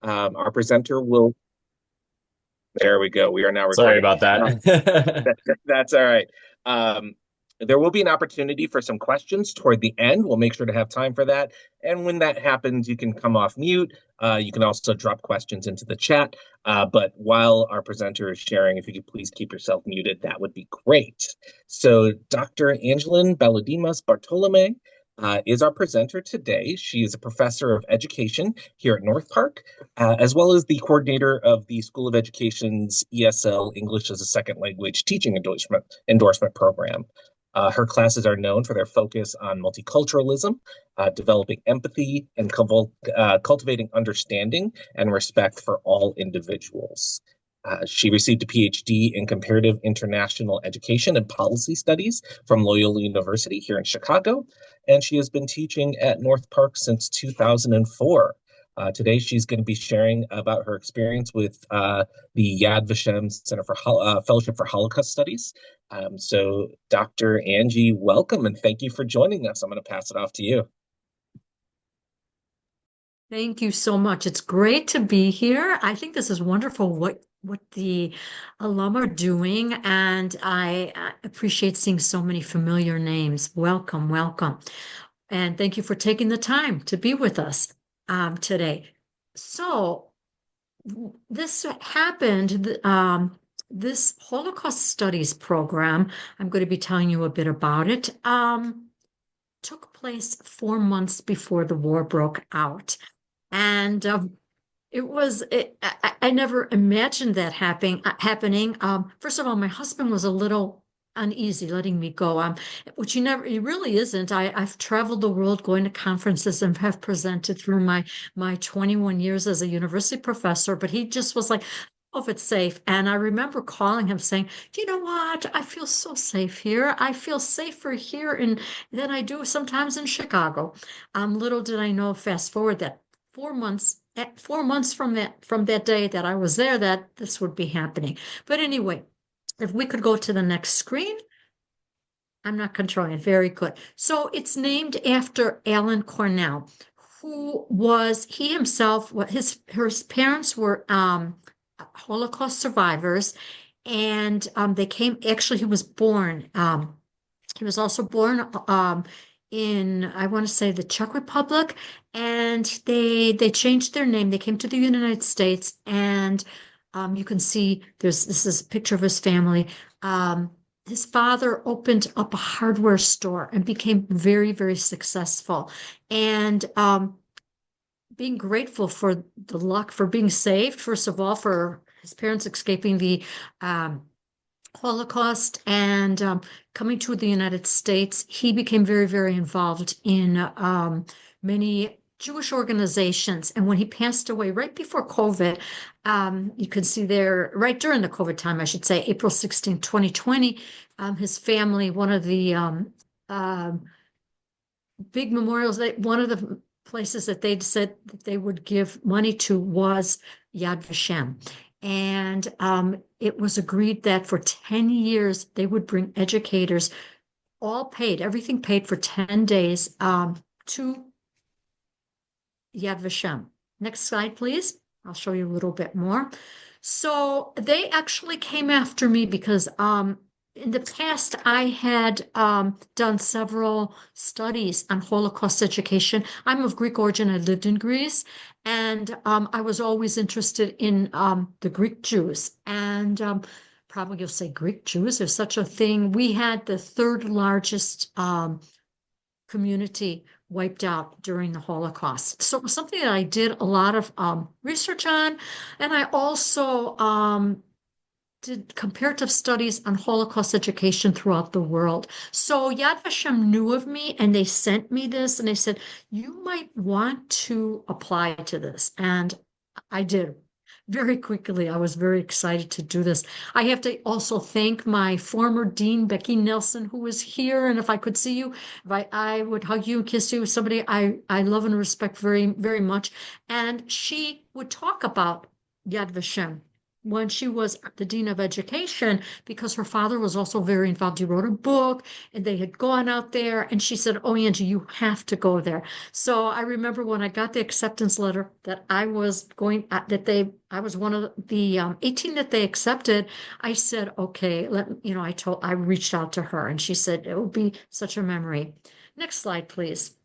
Our presenter will, there we go. We are now Sorry recording. about that. That's all right. Um, there will be an opportunity for some questions toward the end. We'll make sure to have time for that. And when that happens, you can come off mute. You can also drop questions into the chat. But while our presenter is sharing, if you could please keep yourself muted, that would be great. So, Dr. Angelyn Balodimas-Bartolomei is our presenter today. She is a professor of education here at North Park, as well as the coordinator of the School of Education's ESL English as a Second Language Teaching Endorsement Program. Her classes are known for their focus on multiculturalism, developing empathy, and cultivating understanding and respect for all individuals. She received a PhD in comparative international education and policy studies from Loyola University here in Chicago, and she has been teaching at North Park since 2004. Today, she's going to be sharing about her experience with the Yad Vashem Center for Fellowship for Holocaust Studies. So, Dr. Angie, welcome and thank you for joining us. I'm going to pass it off to you. Thank you so much. It's great to be here. I think this is wonderful what the alum are doing, and I appreciate seeing so many familiar names. Welcome, welcome. And thank you for taking the time to be with us today. So this happened, this Holocaust Studies program, I'm going to be telling you a bit about it, took place 4 months before the war broke out. And I never imagined that happening. First of all, my husband was a little uneasy letting me go, which he really isn't. I've traveled the world going to conferences and have presented through my 21 years as a university professor, but he just was like, oh, if it's safe. And I remember calling him saying, do you know what? I feel so safe here. I feel safer here than I do sometimes in Chicago. Little did I know, fast forward that 4 months from that day that I was there, that this would be happening. But anyway, if we could go to the next screen. I'm not controlling it. Very good. So it's named after Alan Cornell, he himself, his parents were Holocaust survivors, and he was born. He was also born in, I want to say, the Czech Republic, and they changed their name. They came to the United States, and you can see this is a picture of his family. His father opened up a hardware store and became very, very successful. And being grateful for the luck, for being saved, first of all, for his parents escaping the Holocaust and coming to the United States, he became very, very involved in many Jewish organizations. And when he passed away right before COVID, you can see there, right during the COVID time, I should say, April 16, 2020, his family, one of the big memorials, one of the places that they'd said that they would give money to was Yad Vashem. And it was agreed that for 10 years, they would bring educators, all paid, everything paid for 10 days to Yad Vashem. Next slide, please. I'll show you a little bit more. So they actually came after me because in the past, I had done several studies on Holocaust education. I'm of Greek origin. I lived in Greece, and I was always interested in the Greek Jews. And probably you'll say Greek Jews, there's such a thing. We had the third largest community wiped out during the Holocaust. So it was something that I did a lot of research on. And I also did comparative studies on Holocaust education throughout the world. So Yad Vashem knew of me and they sent me this and they said, you might want to apply to this. And I did. Very quickly, I was very excited to do this. I have to also thank my former dean, Becky Nelson, who is here. And if I could see you, I would hug you, kiss you, somebody I love and respect very, very much. And she would talk about Yad Vashem when she was the dean of education, because her father was also very involved. He wrote a book and they had gone out there, and she said, "Oh, Angie, you have to go there." So I remember when I got the acceptance letter that I was going, I was one of the 18 that they accepted. I said, okay, I reached out to her and she said, it would be such a memory. Next slide, please.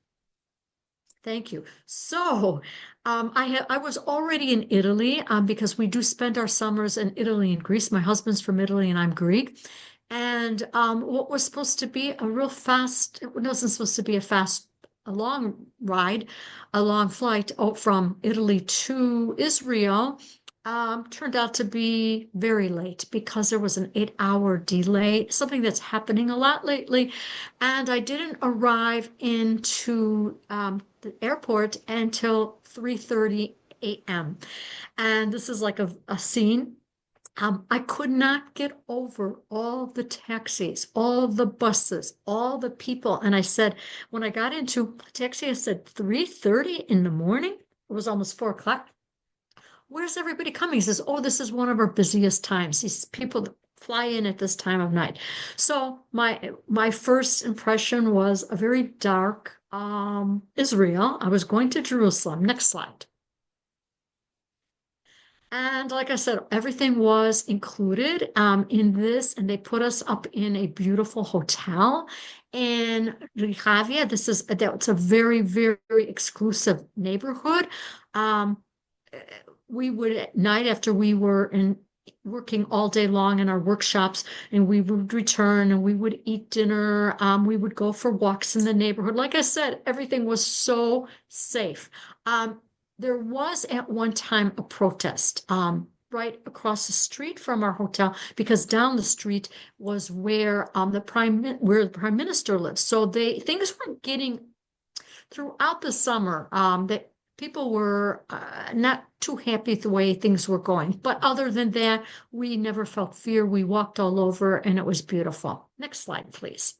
Thank you. So I was already in Italy because we do spend our summers in Italy and Greece. My husband's from Italy and I'm Greek. And what was supposed to be a real fast, it wasn't supposed to be a long ride, a long flight from Italy to Israel, turned out to be very late because there was an 8-hour delay, something that's happening a lot lately. And I didn't arrive into the airport until 3:30 a.m. And this is like a scene. I could not get over all the taxis, all the buses, all the people. And I said, when I got into a taxi, I said, 3:30 in the morning? It was almost 4 o'clock. Where's everybody coming? He says, oh, this is one of our busiest times. These people fly in at this time of night. So my first impression was a very dark Israel. I was going to Jerusalem. Next slide. And like I said, everything was included in this, and they put us up in a beautiful hotel in Rehavia. That's a very, very exclusive neighborhood. We would at night after we were working all day long in our workshops, and we would return and we would eat dinner. We would go for walks in the neighborhood. Like I said, everything was so safe. There was at one time a protest right across the street from our hotel, because down the street was where the prime minister lives. So things were getting throughout the summer that people were not too happy with the way things were going. But other than that, we never felt fear. We walked all over and it was beautiful. Next slide, please.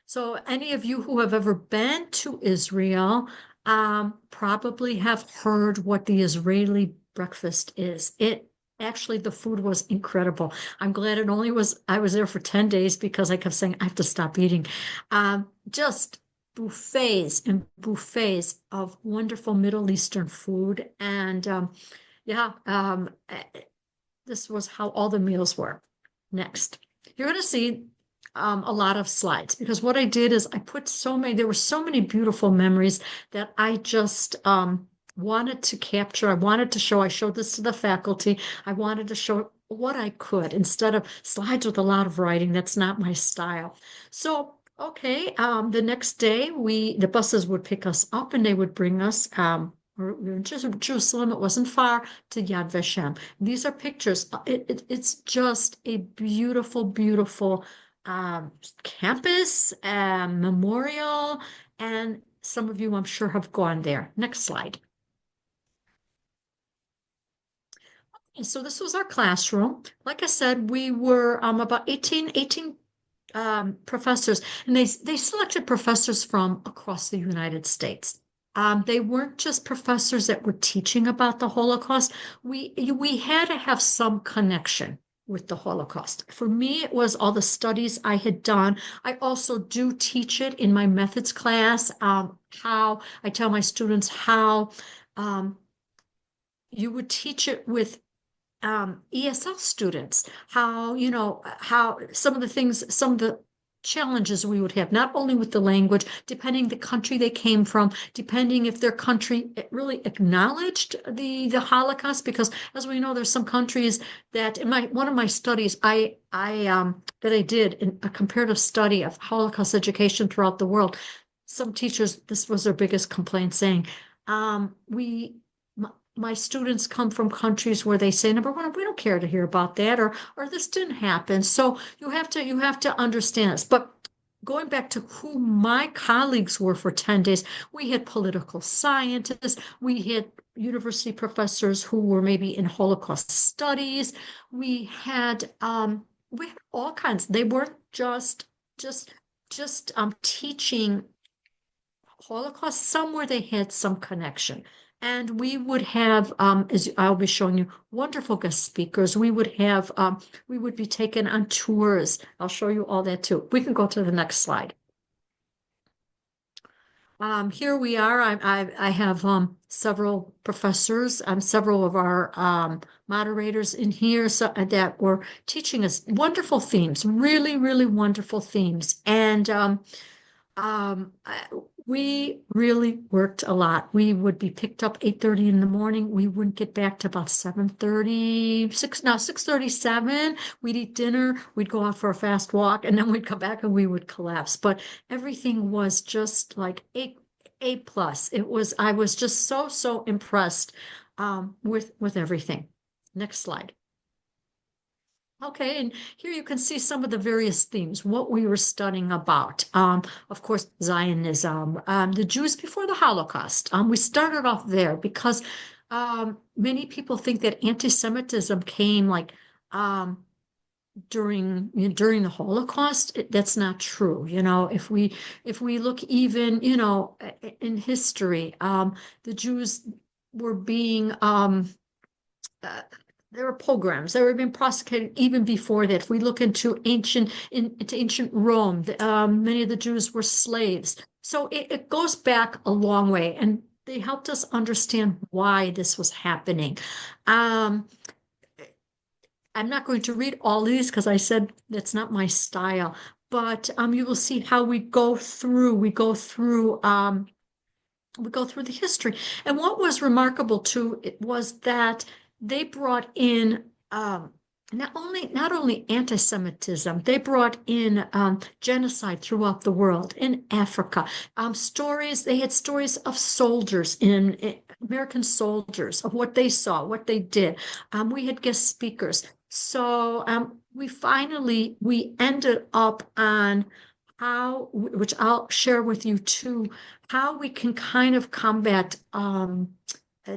So any of you who have ever been to Israel probably have heard what the Israeli breakfast is. Actually, the food was incredible. I'm glad I was there for 10 days because I kept saying I have to stop eating. Just buffets and buffets of wonderful Middle Eastern food. And this was how all the meals were. Next, you're going to see a lot of slides, because what I did is there were so many beautiful memories that I just wanted to capture. I wanted to show. I showed this to the faculty. I wanted to show what I could instead of slides with a lot of writing. That's not my style. So, okay, the next day the buses would pick us up and they would bring us we were in Jerusalem. It wasn't far to Yad Vashem. These are pictures. It's just a beautiful, beautiful campus, memorial, and some of you I'm sure have gone there. Next slide. Okay, so this was our classroom. Like I said, we were about 18 professors, and they selected professors from across the United States. They weren't just professors that were teaching about the Holocaust. We had to have some connection with the Holocaust. For me, it was all the studies I had done. I also do teach it in my methods class, how I tell my students how you would teach it with ESL students, how some of the challenges we would have, not only with the language, depending the country they came from, depending if their country really acknowledged the Holocaust, because as we know, there's some countries that in one of my studies that I did in a comparative study of Holocaust education throughout the world, some teachers, this was their biggest complaint, saying, my students come from countries where they say, number one, we don't care to hear about that, or this didn't happen. So you have to understand this. But going back to who my colleagues were for 10 days, we had political scientists, we had university professors who were maybe in Holocaust studies, we had all kinds. They weren't just teaching Holocaust. Somewhere they had some connection. And we would have, as I'll be showing you, wonderful guest speakers. We would have, we would be taken on tours. I'll show you all that too. We can go to the next slide. Here we are. I have several professors, several of our moderators in here that were teaching us wonderful themes, really, really wonderful themes. And we really worked a lot. We would be picked up 8:30 in the morning. We wouldn't get back to about 7:30, 6:37. We'd eat dinner. We'd go out for a fast walk, and then we'd come back and we would collapse. But everything was just like A plus. I was just so impressed with everything. Next slide. Okay, and here you can see some of the various themes, what we were studying about. Of course, Zionism, the Jews before the Holocaust. We started off there because many people think that anti-Semitism came like during the Holocaust. That's not true. If we look even, in history, the Jews were being there were pogroms. They were being prosecuted even before that. If we look into ancient Rome, many of the Jews were slaves. So it goes back a long way, and they helped us understand why this was happening. I'm not going to read all these because I said that's not my style, but you will see how we go through the history. And what was remarkable too, it was that they brought in not only anti-Semitism, they brought in genocide throughout the world, in Africa. They had stories of soldiers, American soldiers, of what they saw, what they did. We had guest speakers. So we ended up on how, which I'll share with you too, how we can kind of combat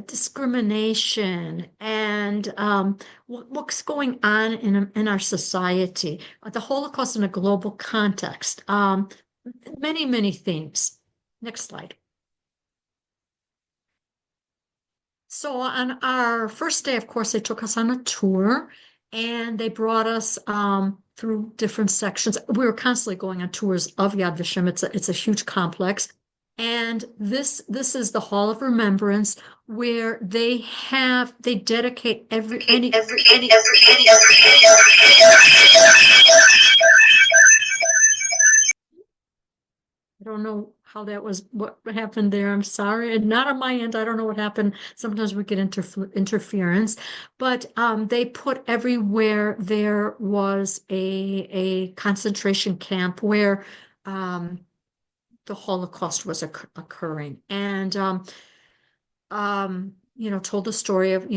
discrimination and what's going on in our society, the Holocaust in a global context, many themes. Next slide. So on our first day, of course, they took us on a tour and they brought us through different sections. We were constantly going on tours of Yad Vashem. It's a huge complex. And this is the Hall of Remembrance, where they dedicate any I don't know how that was, what happened there. I'm sorry. And not on my end. I don't know what happened. Sometimes we get interference, but they put everywhere there was a concentration camp where the Holocaust was occurring, and told the story of,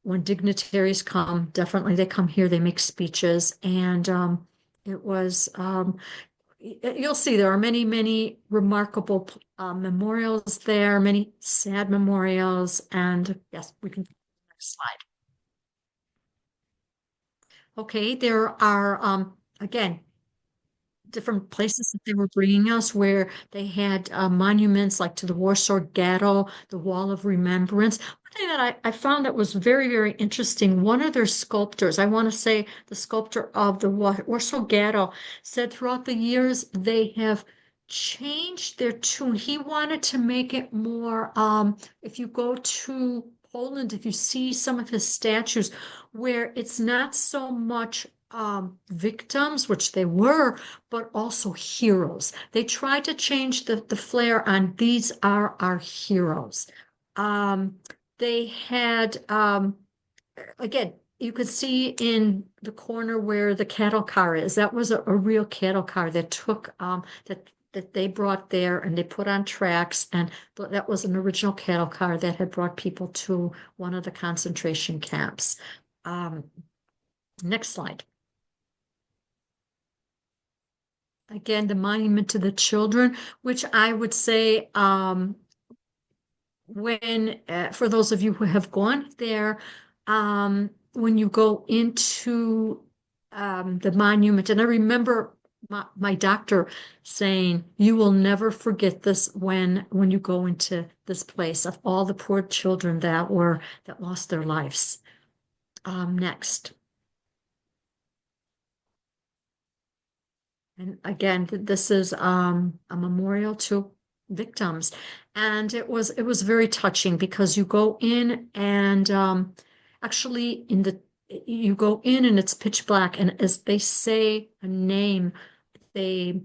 when dignitaries come, definitely they come here, they make speeches, and it was you'll see there are many remarkable memorials there, many sad memorials, and yes, we can next slide. Okay, there are again different places that they were bringing us where they had monuments like to the Warsaw Ghetto, the Wall of Remembrance. One thing that I found that was very interesting, one of their sculptors, I want to say the sculptor of the Warsaw Ghetto, said throughout the years they have changed their tune. He wanted to make it more, if you go to Poland, if you see some of his statues, where it's not so much victims, which they were, but also heroes. They tried to change the flair on these are our heroes. They had, again, you could see in the corner where the cattle car is, that was a real cattle car that took, that they brought there and they put on tracks, and that was an original cattle car that had brought people to one of the concentration camps. Next slide. Again, the monument to the children, which I would say, for those of you who have gone there, when you go into the monument, and I remember my doctor saying, you will never forget this when you go into this place of all the poor children that lost their lives. Next. And again, this is a memorial to victims. And it was very touching because you go in and actually you go in and it's pitch black, and as they say a name, they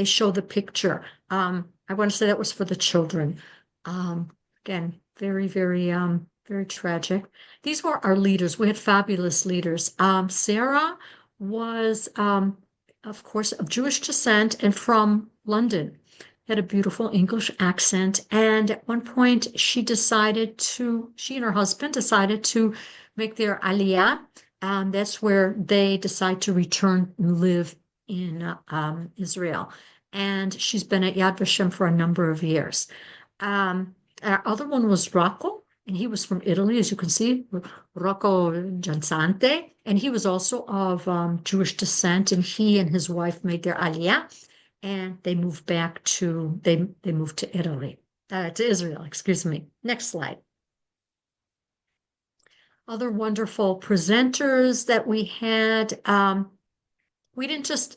show the picture. I want to say that was for the children. Again, very, very, very tragic. These were our leaders. We had fabulous leaders. Sarah was, of course, of Jewish descent and from London. Had a beautiful English accent. And at one point, she and her husband decided to make their aliyah. That's where they decide to return and live in Israel. And she's been at Yad Vashem for a number of years. Our other one was Rocco, and he was from Italy, as you can see, Rocco Giansante, and he was also of Jewish descent, and he and his wife made their aliyah, and they moved they moved to Italy, to Israel, excuse me. Next slide. Other wonderful presenters that we had. We didn't just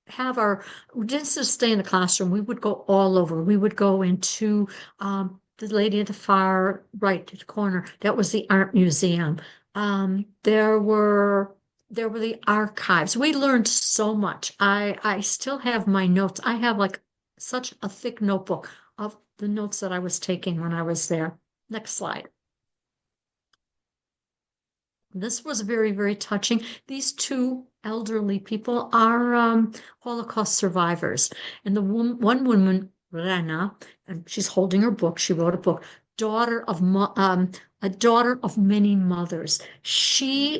stay in the classroom. We would go all over. We would go into the lady at the far right corner. That was the art museum. There were the archives. We learned so much. I still have my notes. I have like such a thick notebook of the notes that I was taking when I was there. Next slide. This was very, very touching. These two elderly people are Holocaust survivors. And the one woman, Rana, and she's holding her book. She wrote a book, a daughter of many mothers.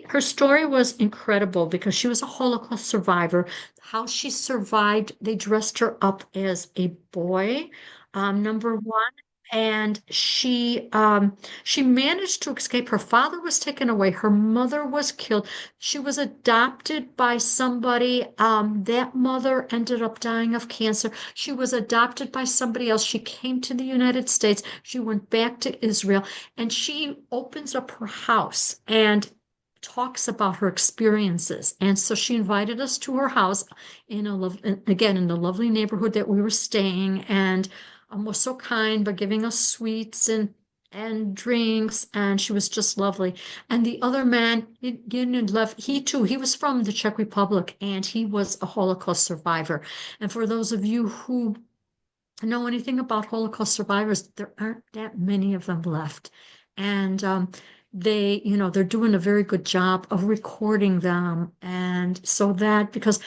Her story was incredible because she was a Holocaust survivor. How she survived, they dressed her up as a boy, number one. And she managed to escape. Her father was taken away. Her mother was killed. She was adopted by somebody. That mother ended up dying of cancer. She was adopted by somebody else. She came to the United States. She went back to Israel, and she opens up her house and talks about her experiences. And so she invited us to her house in the lovely neighborhood that we were staying, and was so kind by giving us sweets and drinks, and she was just lovely. And the other man, he was from the Czech Republic, and he was a Holocaust survivor. And for those of you who know anything about Holocaust survivors, there aren't that many of them left. And they're doing a very good job of recording them. And so that, because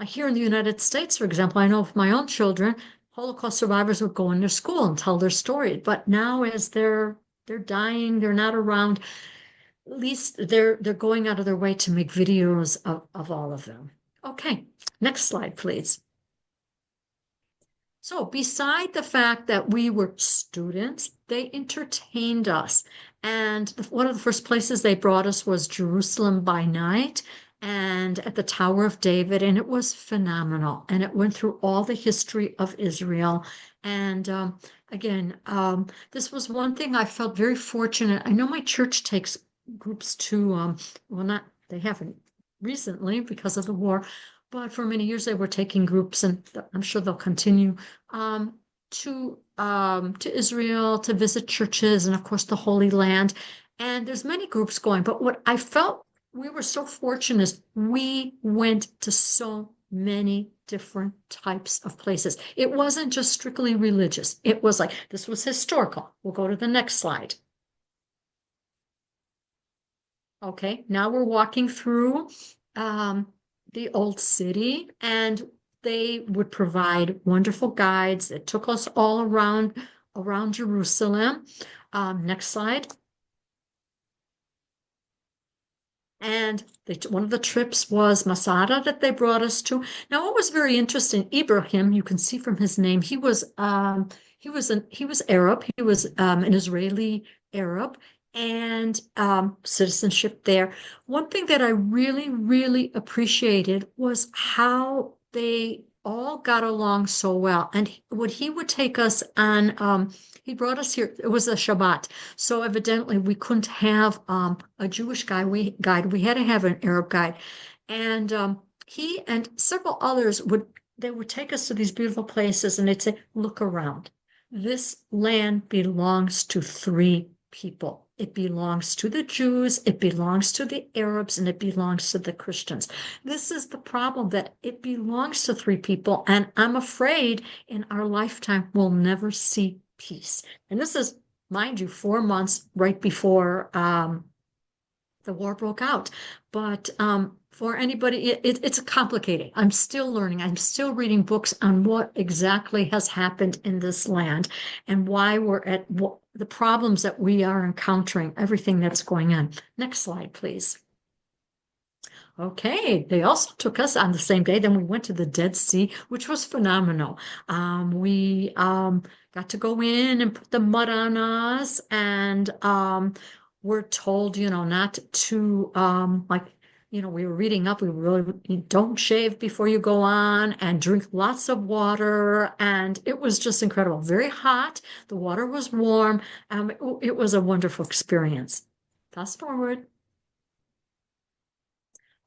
here in the United States, for example, I know of my own children, Holocaust survivors would go in their school and tell their story. But now, as they're dying, they're not around, at least they're going out of their way to make videos of all of them. Okay, next slide, please. So beside the fact that we were students, they entertained us. And one of the first places they brought us was Jerusalem by night and at the Tower of David, and it was phenomenal. And it went through all the history of Israel. And again, this was one thing I felt very fortunate. I know my church takes groups to, they haven't recently because of the war, but for many years they were taking groups, and I'm sure they'll continue to Israel to visit churches and of course the Holy Land. And there's many groups going, but what I felt we were so fortunate, we went to so many different types of places. It wasn't just strictly religious. It was like, this was historical. We'll go to the next slide. Okay, now we're walking through the old city, and they would provide wonderful guides that took us all around Jerusalem. Next slide. And one of the trips was Masada that they brought us to. Now, what was very interesting, Ibrahim, you can see from his name, he was Arab. He was an Israeli Arab, and citizenship there. One thing that I really, really appreciated was how they all got along so well. And when he would take us on, he brought us here, it was a Shabbat. So evidently we couldn't have a Jewish guide. We had to have an Arab guide. And he and several others they would take us to these beautiful places and they'd say, look around. This land belongs to three people. It belongs to the Jews, it belongs to the Arabs, and it belongs to the Christians. This is the problem, that it belongs to three people, and I'm afraid in our lifetime we'll never see peace. And this is, mind you, 4 months right before the war broke out. But for anybody, it's complicated. I'm still learning. I'm still reading books on what exactly has happened in this land and why we're at the problems that we are encountering, everything that's going on. Next slide, please. Okay, they also took us on the same day. Then we went to the Dead Sea, which was phenomenal. We got to go in and put the mud on us, and we're told, not to we were reading up, we really don't shave before you go on and drink lots of water. And it was just incredible. Very hot. The water was warm. It was a wonderful experience. Fast forward.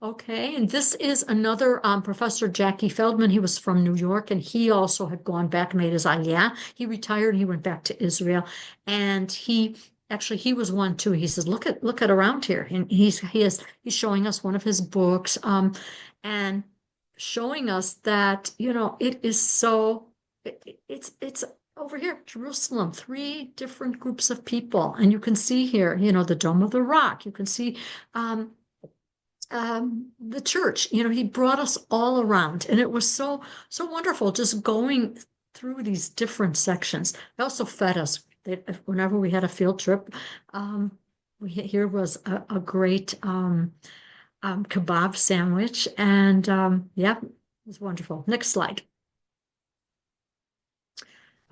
Okay, and this is another Professor Jackie Feldman. He was from New York, and he also had gone back and made his Aliyah. He retired, and he went back to Israel, and he was one too. He says, look at around here. And he's showing us one of his books, and showing us that, it is so, it's over here, Jerusalem, 3 different groups of people. And you can see here, the Dome of the Rock. You can see the church. He brought us all around, and it was so, so wonderful just going through these different sections. They also fed us. Whenever we had a field trip, here was a great kebab sandwich, and yeah, it was wonderful. Next slide.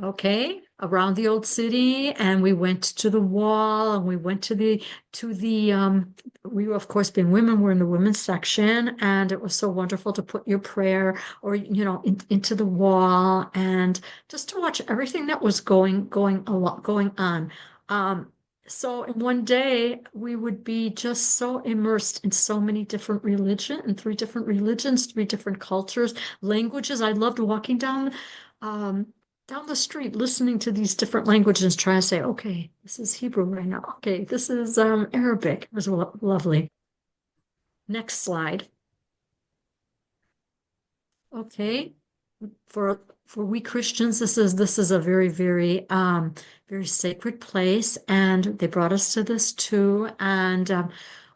Okay, around the old city, and we went to the wall, and we went to the we were, of course, being women, we're in the women's section, and it was so wonderful to put your prayer or into the wall, and just to watch everything that was going on. So in one day we would be just so immersed in so many different religions, and 3 different religions, 3 different cultures, languages. I loved walking down the street, listening to these different languages, trying to say, okay, this is Hebrew right now. Okay, this is Arabic. It was lovely. Next slide. Okay, for we Christians, this is a very, very, very sacred place, and they brought us to this too, and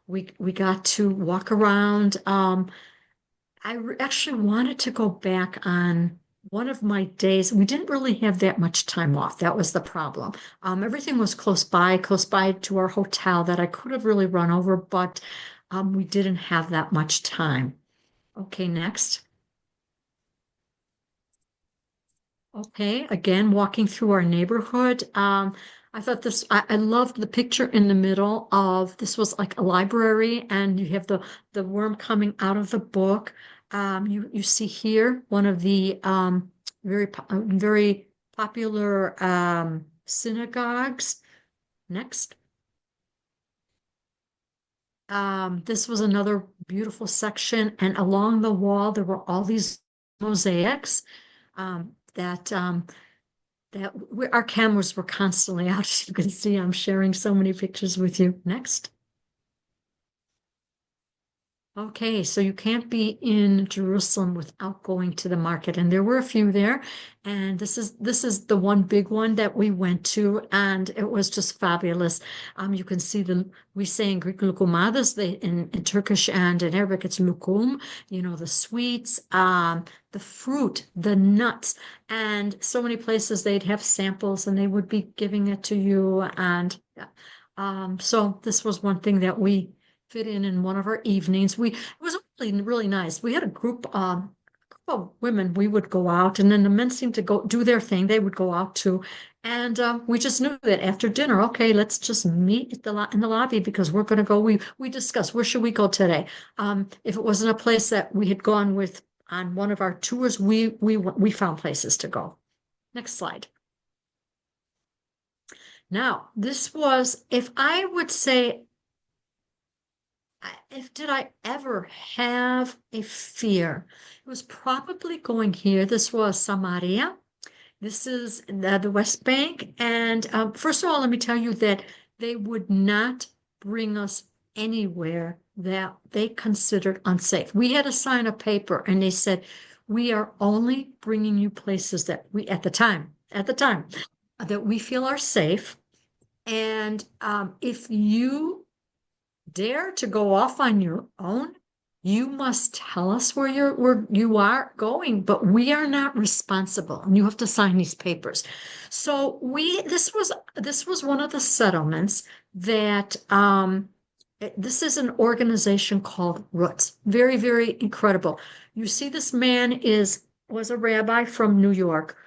we got to walk around. I actually wanted to go back on one of my days. We didn't really have that much time off. That was the problem. Everything was close by to our hotel that I could have really run over, but we didn't have that much time. Okay, next. Okay, again, walking through our neighborhood. I thought I loved the picture in the middle of, this was like a library, and you have the worm coming out of the book. You see here one of the very popular synagogues. Next. This was another beautiful section, and along the wall there were all these mosaics that our cameras were constantly out. As you can see, I'm sharing so many pictures with you. Next. Okay, so you can't be in Jerusalem without going to the market, and there were a few there, and this is the one big one that we went to, and it was just fabulous. You can see we say in Greek lukumadas, in Turkish and in Arabic it's lukum, the sweets, the fruit, the nuts, and so many places they'd have samples and they would be giving it to you, and so this was one thing that we fit in one of our evenings. It was really, really nice. We had a group of well, women, we would go out, and then the men seemed to go do their thing. They would go out too. And we just knew that after dinner, okay, let's just meet at in the lobby because we're going to go. We discussed where should we go today. If it wasn't a place that we had gone with on one of our tours, we found places to go. Next slide. Now, this was, if I would say, if did I ever have a fear? It was probably going here. This was Samaria. This is the West Bank. And first of all, let me tell you that they would not bring us anywhere that they considered unsafe. We had to sign a paper and they said, we are only bringing you places that we, at the time, that we feel are safe. And if you dare to go off on your own, you must tell us where you are going, but we are not responsible, and you have to sign these papers. So this was one of the settlements that this is an organization called Roots. Very, very incredible. You see, this man was a rabbi from New York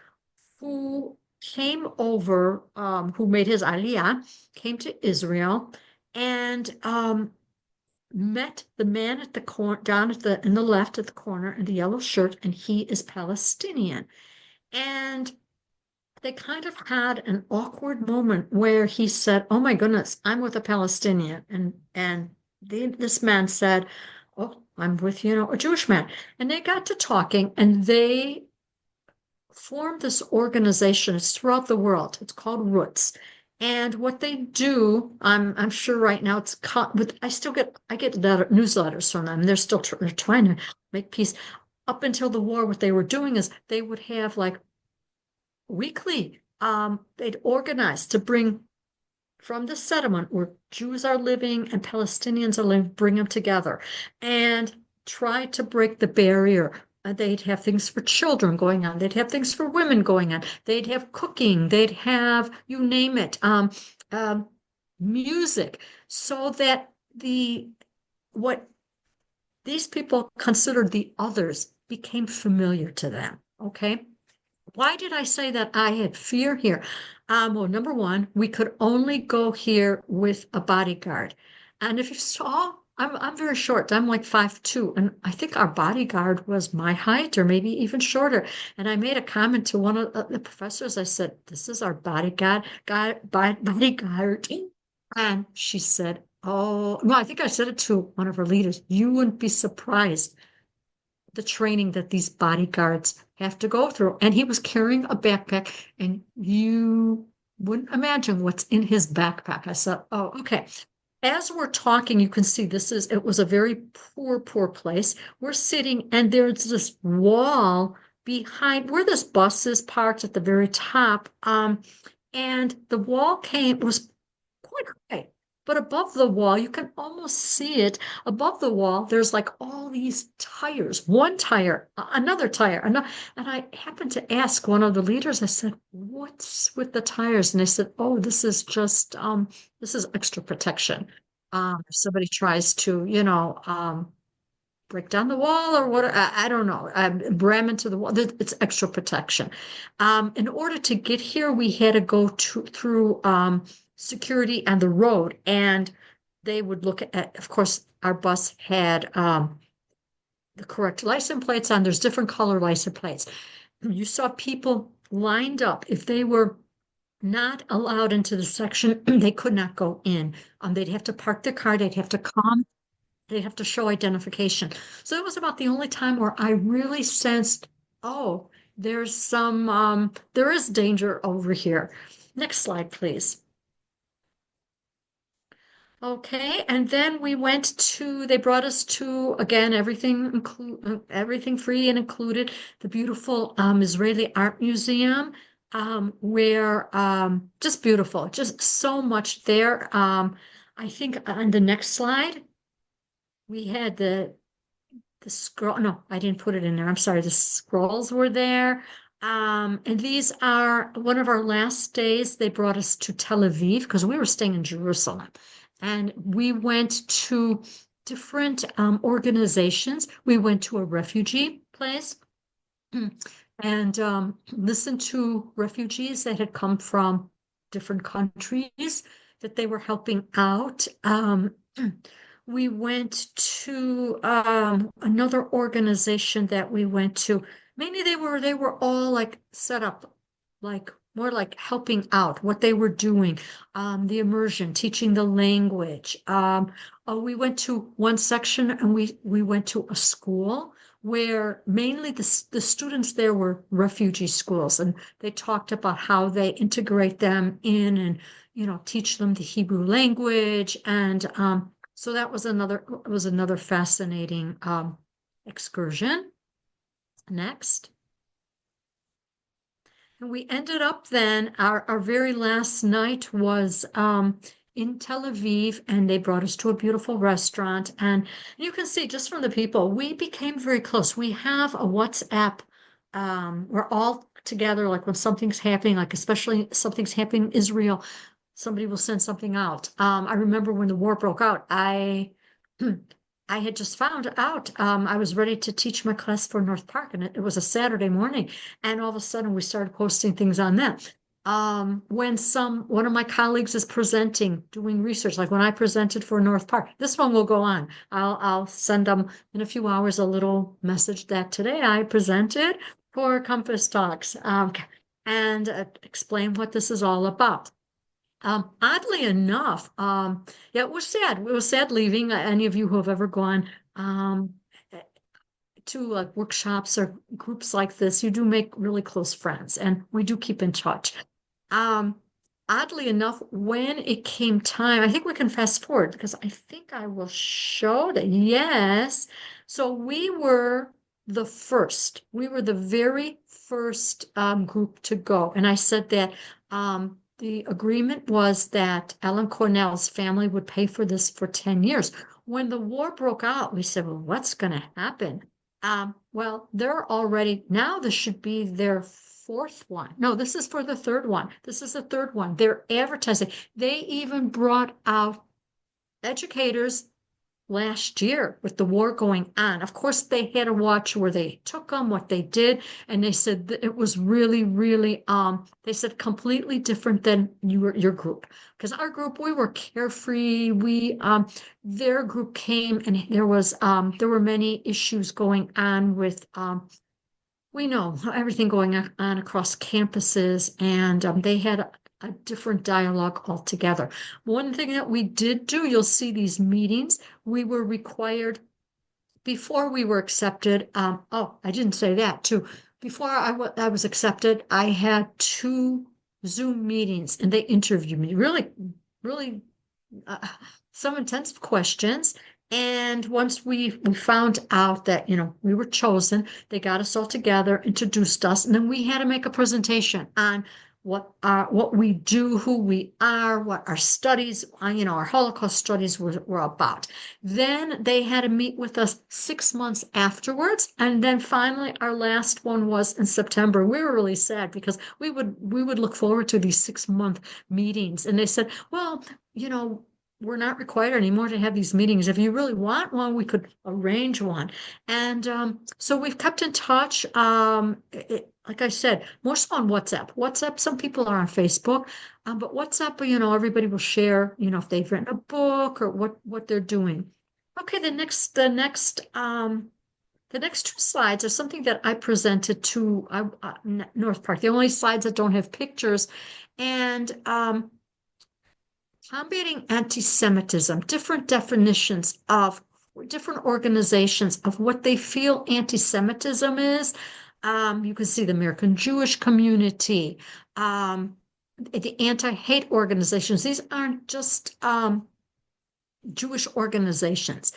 who came over, who made his aliyah, came to Israel, and met the man at the corner, down in the left at the corner in the yellow shirt, and he is Palestinian. And they kind of had an awkward moment where he said, "Oh my goodness, I'm with a Palestinian," and this man said, "Oh, I'm with, a Jewish man," and they got to talking, and they formed this organization. It's throughout the world. It's called Roots. And what they do, I'm sure right now it's caught with, I get newsletters from them. They're trying to make peace. Up until the war, what they were doing is they would have like weekly, they'd organize to bring from the settlement where Jews are living and Palestinians are living, bring them together and try to break the barrier. They'd have things for children going on. They'd have things for women going on. They'd have cooking. They'd have, you name it, music, so that what these people considered the others became familiar to them. Okay. Why did I say that I had fear here? Well, number one, we could only go here with a bodyguard. And if you saw, I'm very short. I'm like 5'2", and I think our bodyguard was my height or maybe even shorter. And I made a comment to one of the professors. I said, "This is our bodyguard." And she said, "Oh, no, I think I said it to one of her leaders. You wouldn't be surprised the training that these bodyguards have to go through." And he was carrying a backpack, and you wouldn't imagine what's in his backpack. I said, "Oh, okay." As we're talking, you can see it was a very poor, poor place. We're sitting, and there's this wall behind where this bus is parked at the very top. And the wall was quite high, but above the wall, you can almost see it. Above the wall, there's like all these tires, one tire, another tire, and I happened to ask one of the leaders, I said, "What's with the tires?" And they said, "Oh, this is just, this is extra protection. If somebody tries to, break down the wall or what, I don't know, ram into the wall, it's extra protection." In order to get here, we had to go through security on the road, and they would look at, of course, our bus had the correct license plates on. There's different color license plates. You saw people lined up. If they were not allowed into the section, they could not go in. They'd have to park their car, they'd have to come, they'd have to show identification. So it was about the only time where I really sensed, oh, there is danger over here. Next slide, please. Okay, and then they brought us to, again, everything free and included, the beautiful Israeli Art Museum, where just beautiful, just so much there. I think on the next slide, we had the scroll. No, I didn't put it in there. I'm sorry. The scrolls were there. And these are one of our last days. They brought us to Tel Aviv because we were staying in Jerusalem. And we went to different organizations. We went to a refugee place. and listened to refugees that had come from different countries that they were helping out. We went to another organization that we went to. Mainly they were all like set up like more like helping out what they were doing, the immersion, teaching the language. We went to one section and we went to a school where mainly the students there were refugee schools, and they talked about how they integrate them in and teach them the Hebrew language. And so that was another fascinating excursion. Next. And we ended up then, our very last night was in Tel Aviv, and they brought us to a beautiful restaurant. And you can see just from the people, we became very close. We have a WhatsApp. We're all together, like when something's happening, like especially something's happening in Israel, somebody will send something out. I remember when the war broke out, I had just found out I was ready to teach my class for North Park, and it was a Saturday morning, and all of a sudden we started posting things on that. When one of my colleagues is presenting, doing research, like when I presented for North Park, this one will go on. I'll send them in a few hours a little message that today I presented for Compass Talks, and explain what this is all about. Oddly enough, yeah, it was sad. It was sad leaving. Any of you who have ever gone to like workshops or groups like this, you do make really close friends, and we do keep in touch. Oddly enough, when it came time, I think we can fast forward because I think I will show that. Yes. So we were the first. We were the very first group to go. And I said that the agreement was that Alan Cornell's family would pay for this for 10 years. When the war broke out, we said, well, what's going to happen? Well, they're already, now this should be their fourth one. No, this is for the third one. This is the third one. They're advertising. They even brought out educators last year with the war going on. Of course, they had to watch where they took them, what they did, and they said that it was really, really, they said completely different than your group. Because our group, we were carefree. Their group came, and there were many issues going on with, we know everything going on across campuses, and they had a different dialogue altogether. One thing that we did do, you'll see these meetings, we were required, before we were accepted, oh, I didn't say that too. Before I was accepted, I had 2 Zoom meetings, and they interviewed me. Really, really, some intensive questions. And once we found out that, we were chosen, they got us all together, introduced us, and then we had to make a presentation on what we do, who we are, what our studies, our Holocaust studies were about. Then they had to meet with us 6 months afterwards. And then finally, our last one was in September. We were really sad because we would look forward to these 6-month meetings. And they said, well, we're not required anymore to have these meetings. If you really want one, we could arrange one. And so we've kept in touch. Like I said, more so on WhatsApp. WhatsApp, some people are on Facebook, but WhatsApp, everybody will share, if they've written a book or what they're doing. Okay, the next 2 slides are something that I presented to North Park. The only slides that don't have pictures. And combating anti-Semitism, different definitions of different organizations of what they feel anti-Semitism is. You can see the American Jewish community, the anti-hate organizations. These aren't just Jewish organizations.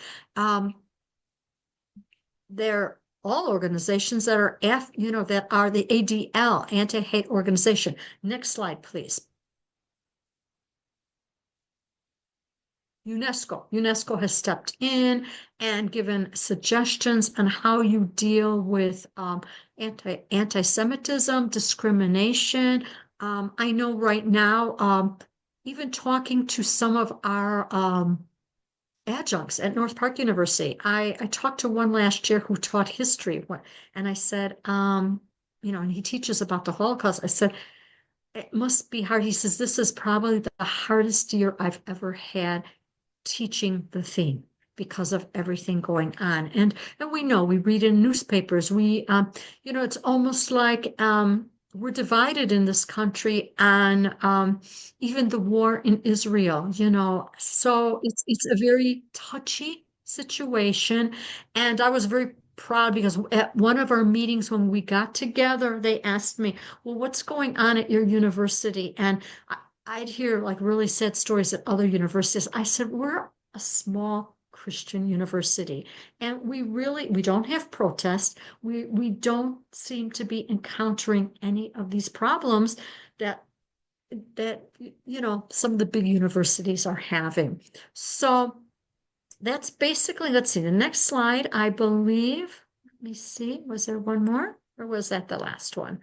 They're all organizations that are that are the ADL, anti-hate organization. Next slide, please. UNESCO has stepped in and given suggestions on how you deal with anti-Semitism, discrimination. I know right now, even talking to some of our adjuncts at North Park University. I talked to one last year who taught history, and I said, and he teaches about the Holocaust. I said, it must be hard. He says, this is probably the hardest year I've ever had teaching the theme because of everything going on. And we know, we read in newspapers, it's almost like we're divided in this country on even the war in Israel, so it's a very touchy situation. And I was very proud because at one of our meetings when we got together, they asked me, well, what's going on at your university? And I'd hear like really sad stories at other universities. I said, we're a small Christian university, and we don't have protests. We don't seem to be encountering any of these problems that some of the big universities are having. So that's basically, let's see, the next slide, I believe. Let me see, was there one more, or was that the last one?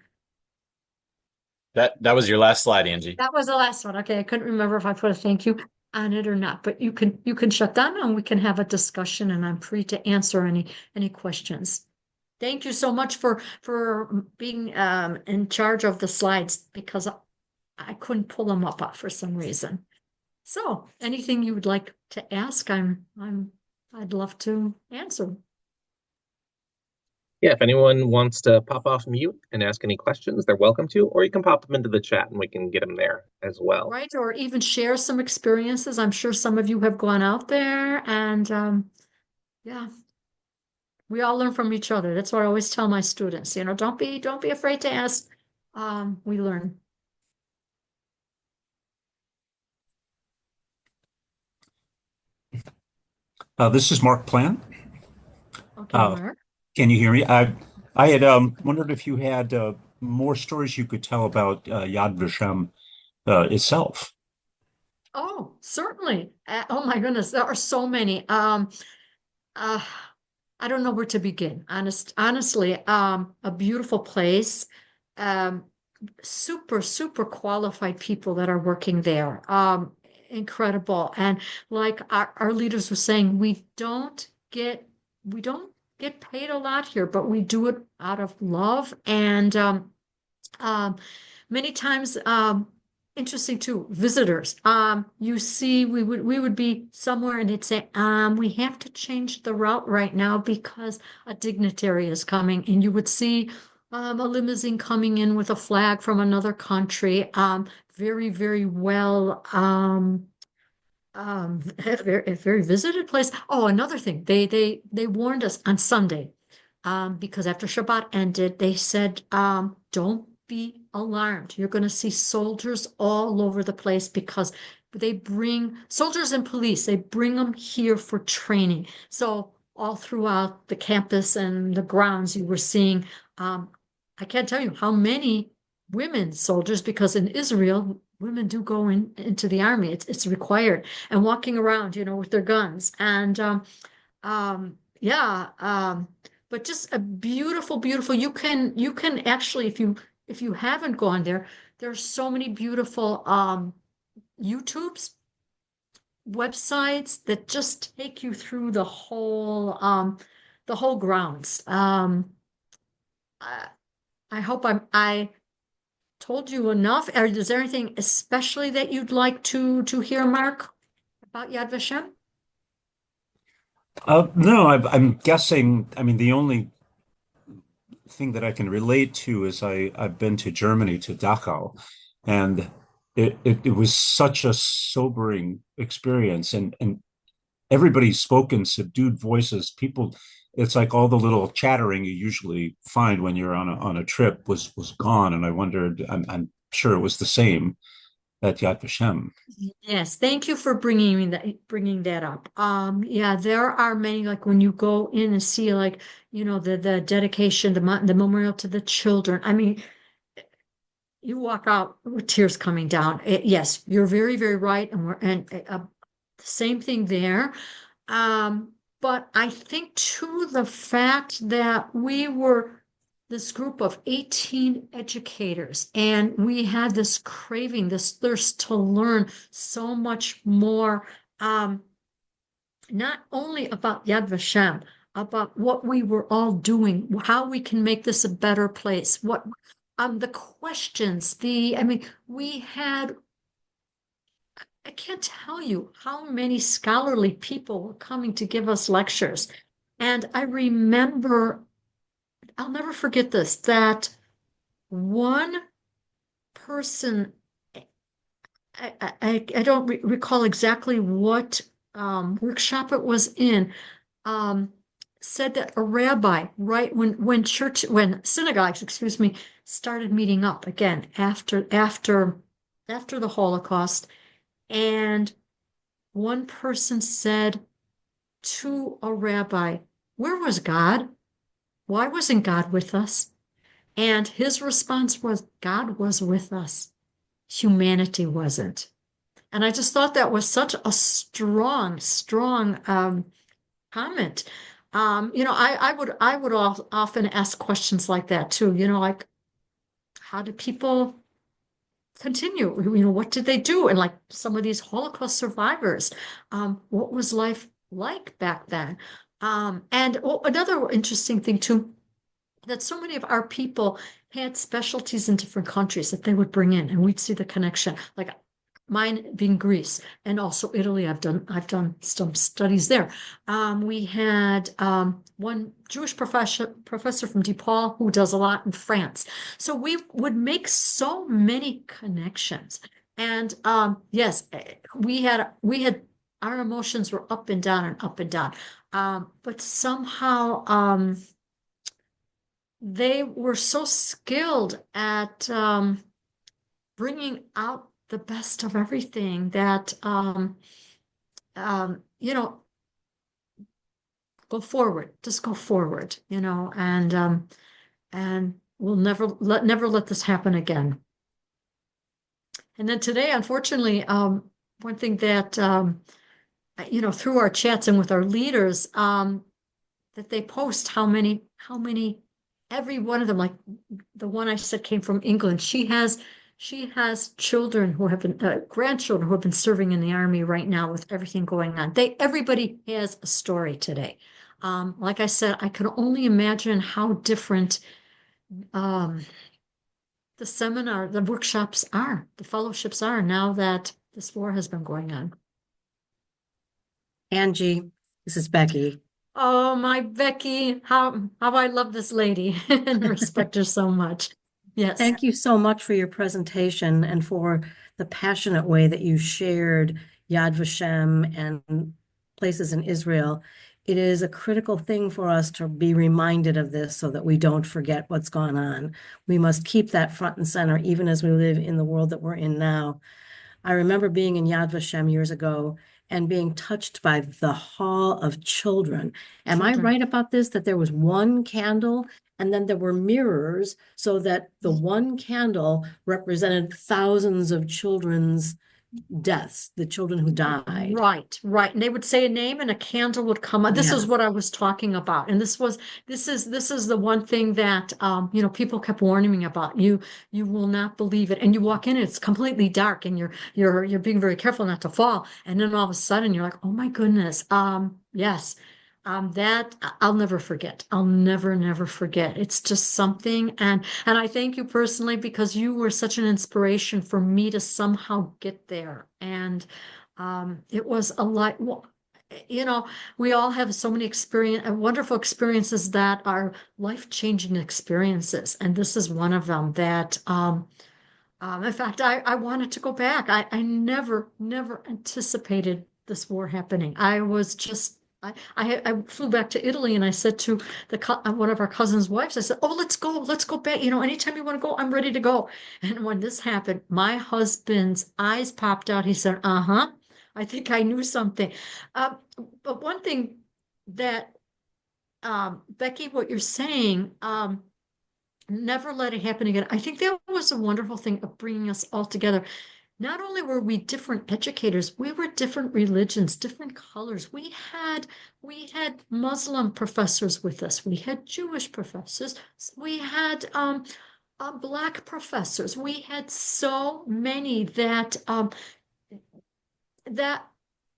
That was your last slide, Angie. That was the last one. Okay, I couldn't remember if I put a thank you on it or not, but you can shut down and we can have a discussion, and I'm free to answer any questions. Thank you so much for being in charge of the slides, because I couldn't pull them up for some reason. So anything you would like to ask, I'd love to answer. Yeah, if anyone wants to pop off mute and ask any questions, they're welcome to, or you can pop them into the chat and we can get them there as well. Right, or even share some experiences. I'm sure some of you have gone out there, and yeah, we all learn from each other. That's what I always tell my students. Don't be afraid to ask. We learn. This is Mark Plant. Okay, Mark. Can you hear me? I had wondered if you had more stories you could tell about Yad Vashem itself. Oh, certainly. Oh my goodness, there are so many. I don't know where to begin. Honestly, a beautiful place. Super qualified people that are working there. Incredible. And like our leaders were saying, we don't get paid a lot here, but we do it out of love. And many times, interesting too, visitors. You see, we would be somewhere and it'd say, we have to change the route right now because a dignitary is coming, and you would see a limousine coming in with a flag from another country. Very, very well. A very visited place. Oh, another thing, they warned us on Sunday, because after Shabbat ended, they said, don't be alarmed. You're going to see soldiers all over the place because they bring soldiers and police. They bring them here for training. So all throughout the campus and the grounds, you were seeing. I can't tell you how many women soldiers, because in Israel, women do go into the army. It's required, and walking around, with their guns. And but just a beautiful. You can actually, if you haven't gone there, there's so many beautiful YouTubes, websites that just take you through the whole grounds. I hope I told you enough. Is there anything especially that you'd like to hear, Mark, about Yad Vashem? No, I'm guessing. I mean, the only thing that I can relate to is I've been to Germany, to Dachau, and it was such a sobering experience, and everybody spoke in subdued voices. People, it's like all the little chattering you usually find when you're on a trip was gone, and I wondered. I'm sure it was the same at Yad Vashem. Yes, thank you for bringing that up. Yeah, there are many, like when you go in and see, like, the dedication, the memorial to the children. I mean, you walk out with tears coming down. Yes, you're very, very right, and same thing there. But I think too, the fact that we were this group of 18 educators, and we had this craving, this thirst to learn so much more. not only about Yad Vashem, about what we were all doing, how we can make this a better place, what the questions, we had, I can't tell you how many scholarly people were coming to give us lectures. And I remember, I'll never forget this, that one person, I don't recall exactly what workshop it was in, said that a rabbi, right when synagogues, excuse me, started meeting up again after the Holocaust, and one person said to a rabbi, "Where was God? Why wasn't God with us?" And his response was, "God was with us. Humanity wasn't." And I just thought that was such a strong comment. I would often ask questions like that too. Like, how did people continue? What did they do? And like some of these Holocaust survivors, what was life like back then? And another interesting thing too, that so many of our people had specialties in different countries that they would bring in, and we'd see the connection. Like mine being Greece and also Italy. I've done some studies there. We had one Jewish professor from DePaul who does a lot in France. So we would make so many connections. And yes, we had our emotions were up and down and up and down. But somehow they were so skilled at bringing out the best of everything that go forward, just go forward, and we'll never let this happen again. And then today, unfortunately, one thing that through our chats and with our leaders, that they post how many every one of them, like the one I said came from England, she has children who have been grandchildren who have been serving in the army right now with everything going on. Everybody has a story today. Like I said, I can only imagine how different the workshops are, the fellowships are now that this war has been going on. Angie, this is Becky. Oh, my Becky, how I love this lady and respect her so much. Yes. Thank you so much for your presentation and for the passionate way that you shared Yad Vashem and places in Israel. It is a critical thing for us to be reminded of this so that we don't forget what's gone on. We must keep that front and center, even as we live in the world that we're in now. I remember being in Yad Vashem years ago and being touched by the Hall of Children. Am I right about this, that there was one candle and then there were mirrors so that the one candle represented thousands of children's deaths, the children who died? Right. And they would say a name and a candle would come out. This is what I was talking about. And this is the one thing that people kept warning me about. You will not believe it. And you walk in and it's completely dark and you're being very careful not to fall. And then all of a sudden you're like, oh my goodness. Yes. That I'll never forget. I'll never forget. It's just something. And I thank you personally because you were such an inspiration for me to somehow get there. And it was a lot, we all have so many wonderful experiences that are life-changing experiences. And this is one of them that, in fact, I wanted to go back. I never anticipated this war happening. I was just, I flew back to Italy and I said to one of our cousin's wives, I said, oh, let's go back. Anytime you want to go, I'm ready to go. And when this happened, my husband's eyes popped out. He said, I think I knew something. But one thing that, Becky, what you're saying, never let it happen again. I think that was a wonderful thing of bringing us all together. Not only were we different educators, we were different religions, different colors. We had Muslim professors with us. We had Jewish professors. We had Black professors. We had so many that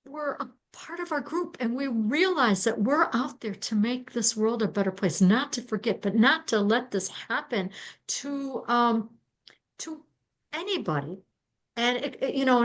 were a part of our group, and we realize that we're out there to make this world a better place, not to forget, but not to let this happen to anybody. And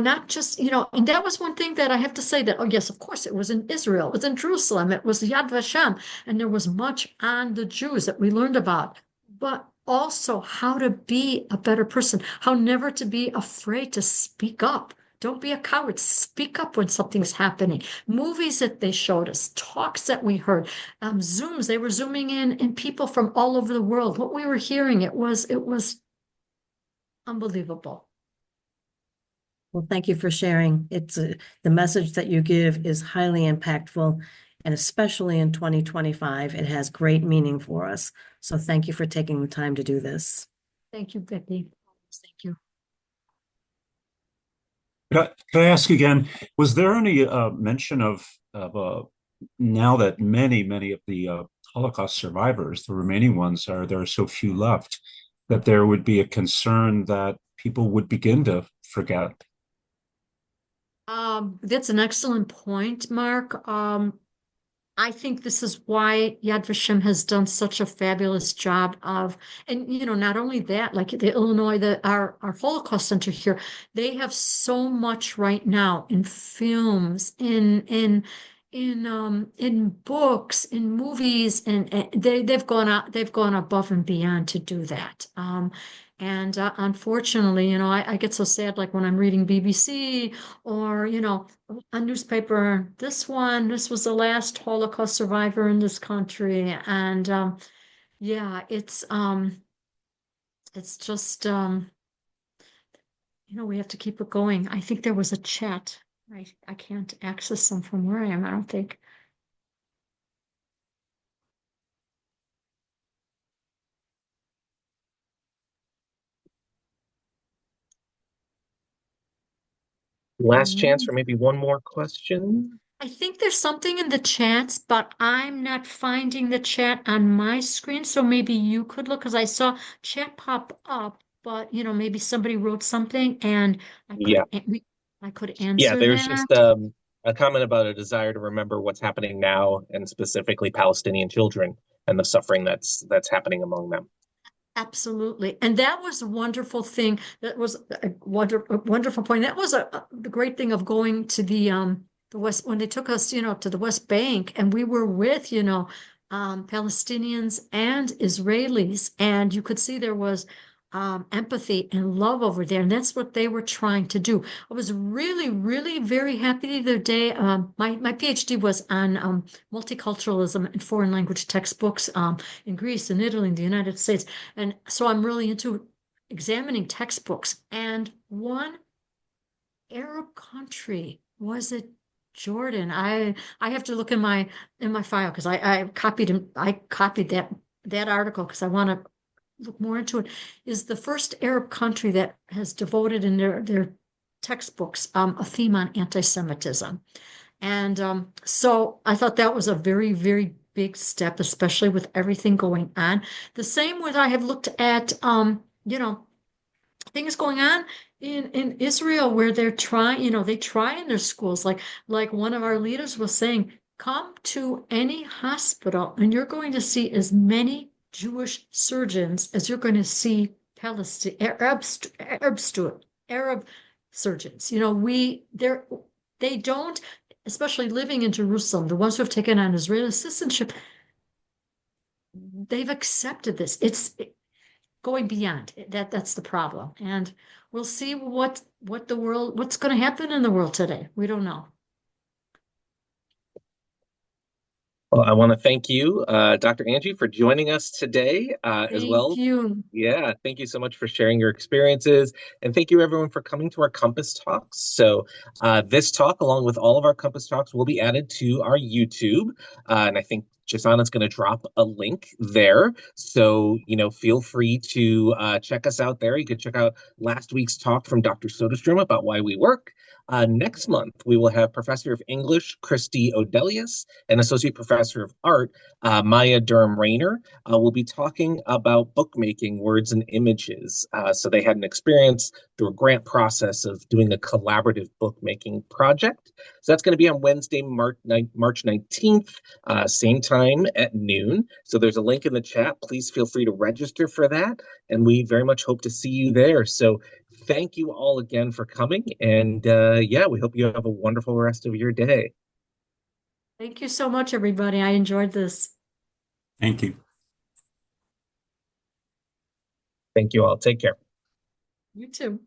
not just, and that was one thing that I have to say that, oh yes, of course, it was in Israel, it was in Jerusalem, it was Yad Vashem, and there was much on the Jews that we learned about, but also how to be a better person, how never to be afraid to speak up. Don't be a coward. Speak up when something's happening. Movies that they showed us, talks that we heard, Zooms, they were zooming in people from all over the world. What we were hearing, it was unbelievable. Well, thank you for sharing. The message that you give is highly impactful, and especially in 2025, it has great meaning for us. So thank you for taking the time to do this. Thank you, Becky. Thank you. Could I ask again, was there any mention of now that many of the Holocaust survivors, the remaining ones, there are so few left, that there would be a concern that people would begin to forget? That's an excellent point, Mark. I think this is why Yad Vashem has done such a fabulous job of, and not only that, like the Illinois, our Holocaust Center here, they have so much right now in films, in books, in movies, and they've gone above and beyond to do that. And unfortunately, I get so sad, like when I'm reading BBC or, a newspaper, this was the last Holocaust survivor in this country. And yeah, it's just, we have to keep it going. I think there was a chat. I can't access them from where I am, I don't think. Last chance for maybe one more question. I think there's something in the chats, but I'm not finding the chat on my screen. So maybe you could look, because I saw chat pop up, but maybe somebody wrote something and I could answer there's that. just a comment about a desire to remember what's happening now, and specifically Palestinian children and the suffering that's happening among them. Absolutely. And that was a wonderful thing. That was a wonderful point. That was the great thing of going to the West, when they took us, to the West Bank, and we were with, Palestinians and Israelis, and you could see there was empathy and love over there. And that's what they were trying to do. I was really, really very happy the other day. My PhD was on multiculturalism and foreign language textbooks in Greece and Italy and the United States. And so I'm really into examining textbooks. And one Arab country, was it Jordan? I have to look in my file, because I copied that article because I want to look more into it, is the first Arab country that has devoted in their textbooks a theme on anti-Semitism. And so I thought that was a very, very big step, especially with everything going on. The same with, I have looked at, things going on in Israel, where they're trying, they try in their schools, like one of our leaders was saying, come to any hospital and you're going to see as many Jewish surgeons as you're going to see Arab surgeons. They don't, especially living in Jerusalem, the ones who have taken on Israeli citizenship, they've accepted this. It's going beyond that's the problem. And we'll see what's going to happen in the world today. We don't know. Well, I want to thank you, Dr. Angie, for joining us today as well. Thank you. Yeah, thank you so much for sharing your experiences. And thank you, everyone, for coming to our Compass Talks. So this talk, along with all of our Compass Talks, will be added to our YouTube. And I think Jasana's going to drop a link there. So, feel free to check us out there. You could check out last week's talk from Dr. Soderstrom about why we work. Next month, we will have Professor of English, Christy Odelius, and Associate Professor of Art, Maya Durham-Rayner, will be talking about bookmaking, words and images. So they had an experience through a grant process of doing a collaborative bookmaking project. So that's going to be on Wednesday, March 19th, same time at noon. So there's a link in the chat. Please feel free to register for that. And we very much hope to see you there. So thank you all again for coming. And yeah, we hope you have a wonderful rest of your day. Thank you so much, everybody. I enjoyed this. Thank you. Thank you all. Take care. You too.